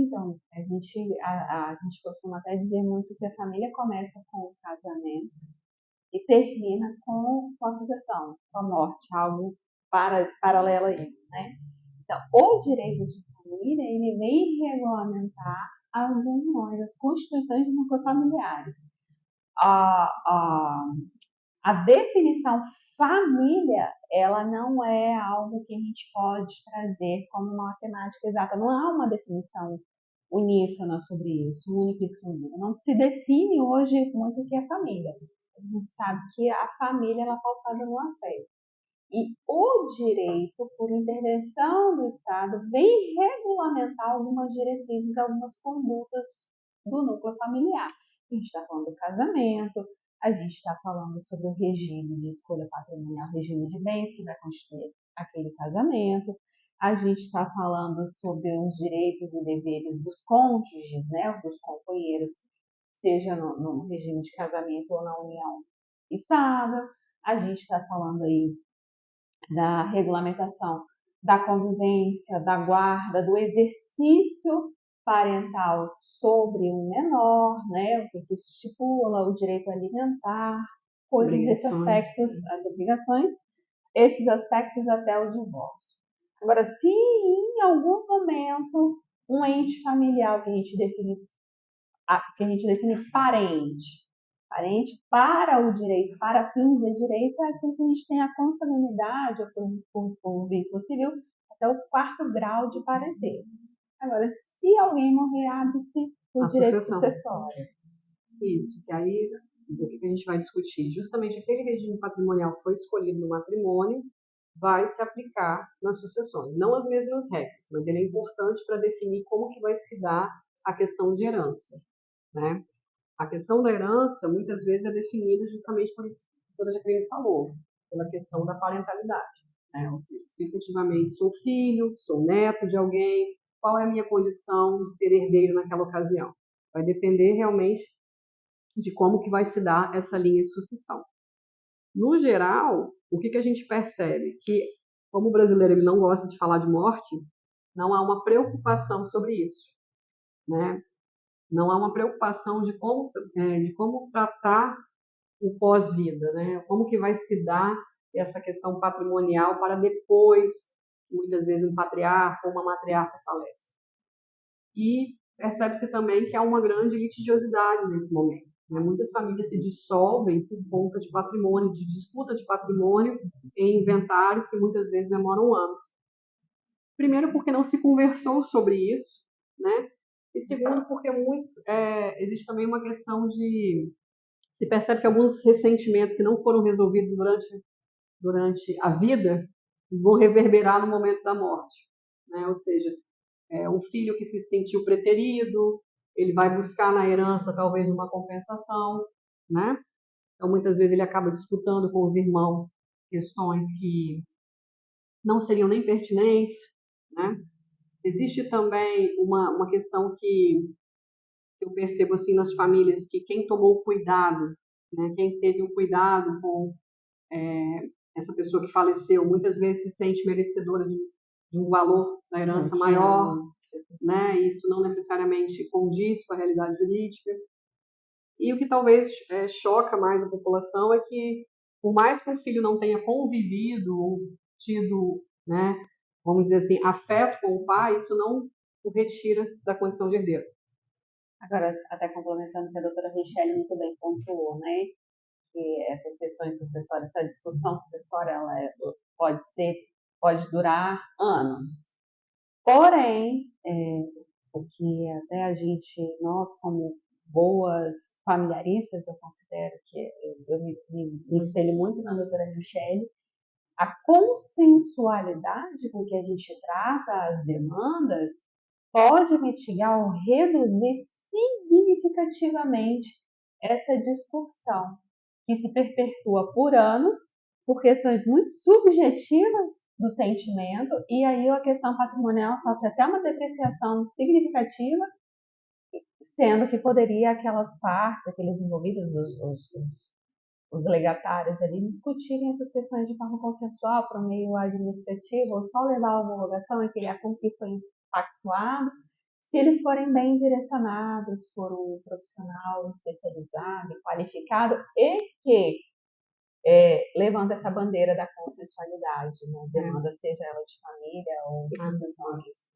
Então, a gente costuma até dizer muito que a família começa com o casamento e termina com a sucessão, com a morte, algo paralelo a isso, né? Então, o direito de família, ele vem regulamentar as uniões, as constituições de núcleos familiares. A, a, a definição família, ela não é algo que a gente pode trazer como uma temática exata. Não há uma definição uníssona sobre isso, única e exclusiva. Não se define hoje muito o que é família. A gente sabe que a família ela é pautada no afeto. E o direito, por intervenção do Estado, vem regulamentar algumas diretrizes, algumas condutas do núcleo familiar. A gente está falando do casamento, a gente está falando sobre o regime de escolha patrimonial, regime de bens que vai constituir aquele casamento, a gente está falando sobre os direitos e deveres dos cônjuges, né, dos companheiros, seja no regime de casamento ou na união estável. A gente está falando aí da regulamentação da convivência, da guarda, do exercício parental sobre um menor, né? O que isso estipula, o direito alimentar, coisas desses aspectos, as obrigações, esses aspectos até o divórcio. Agora, se em algum momento um ente familiar que a gente define parente para o direito, para fins de direito, é aquilo que a gente tem a consanguinidade, por vínculo civil, até o quarto grau de parentesco. Agora, se alguém morrer, abre-se o direito sucessório. Isso, que aí o que a gente vai discutir? Justamente aquele regime patrimonial que foi escolhido no matrimônio vai se aplicar nas sucessões. Não as mesmas regras, mas ele é importante para definir como que vai se dar a questão de herança, né? A questão da herança, muitas vezes, é definida justamente por isso que a Jaqueline falou, pela questão da parentalidade, né? Ou seja, se efetivamente sou filho, sou neto de alguém, qual é a minha condição de ser herdeiro naquela ocasião? Vai depender realmente de como que vai se dar essa linha de sucessão. No geral, o que a gente percebe? Que, como o brasileiro ele não gosta de falar de morte, não há uma preocupação sobre isso, né? Não há uma preocupação de como tratar o pós-vida, né? Como que vai se dar essa questão patrimonial para depois, muitas vezes, um patriarca ou uma matriarca falece. E percebe-se também que há uma grande litigiosidade nesse momento, né? Muitas famílias se dissolvem por conta de patrimônio, de disputa de patrimônio em inventários que muitas vezes demoram anos. Primeiro, porque não se conversou sobre isso, né? E segundo, porque existe também uma questão de... Se percebe que alguns ressentimentos que não foram resolvidos durante a vida, eles vão reverberar no momento da morte, né? Ou seja, um filho que se sentiu preterido, ele vai buscar na herança talvez uma compensação, né? Então, muitas vezes ele acaba disputando com os irmãos questões que não seriam nem pertinentes, né? Existe também uma questão que eu percebo assim nas famílias, que quem tomou cuidado, né, quem teve o cuidado com essa pessoa que faleceu, muitas vezes se sente merecedora de um valor da herança maior, né? Isso não necessariamente condiz com a realidade jurídica. E o que talvez choca mais a população é que, por mais que o filho não tenha convivido ou tido, né, vamos dizer assim, afeto com o pai, isso não o retira da condição de herdeiro. Agora, até complementando o que a doutora Richelle muito bem pontuou, né? Que essas questões sucessórias, essa discussão sucessória, pode durar anos. Porém, o que até nós como boas familiaristas, eu considero que eu me espelho muito na doutora Michele, a consensualidade com que a gente trata as demandas pode mitigar ou reduzir significativamente essa discussão que se perpetua por anos por questões muito subjetivas do sentimento, e aí a questão patrimonial sofre até uma depreciação significativa, sendo que poderia aquelas partes, aqueles envolvidos, os legatários ali, discutirem essas questões de forma consensual para o meio administrativo, ou só levar a homologação e criar como que foi pactuado, se eles forem bem direcionados por um profissional especializado e qualificado e que levanta essa bandeira da consensualidade, né? Demanda, seja ela de família ou de posições